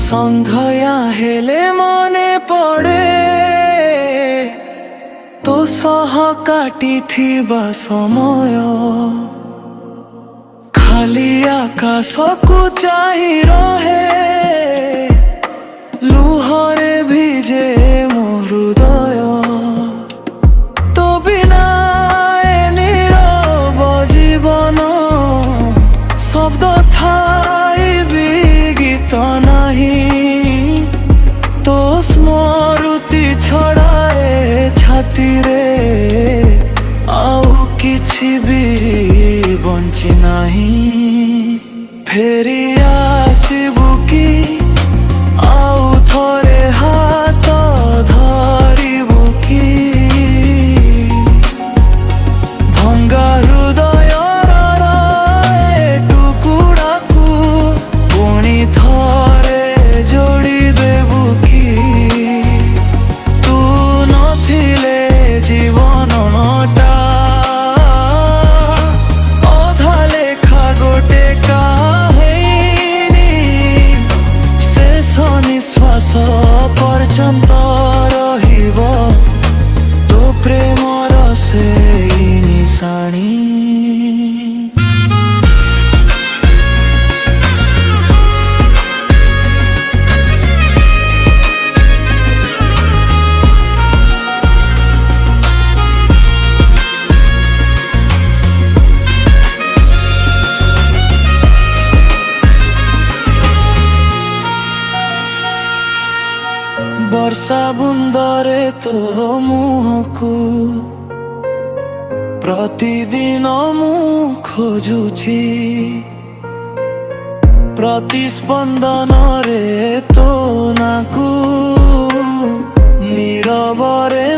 সন্ধ্যা হেলে মনে পড়ে তো সহ কাটিথিবা সময় খালি আকাশকু চাহি রহে লুহরে ভিজে মো হৃদয় তো বিনা এ নীরব জীবন শব্দ ঠাই বি গীত নাহি তো স্মৃতি ছড়াए ছাতিরে আউ কিছু বি বঞ্চি নাহি ফেরি আসিবু কি আউ থরে হাত ধরিবু কি ভঙ্গা হৃদয়র টুকুড়াকু পুଣି থরে যোড়ি দেবু কি তু নথিলে জীবনটা অধা লেখা গোটে কাহিনী শেষ নিঃশ্বাস পর্যন্ত রহিব তো প্রেমর সেই নিশানী। ବର୍ଷା ବୁନ୍ଦରେ ତୋ ମୁହଁକୁ ପ୍ରତିଦିନ ମୁଁ ଖୋଜୁଛି ପ୍ରତିସ୍ପନ୍ଦନରେ ତୋ ନାକୁ ନୀରବରେ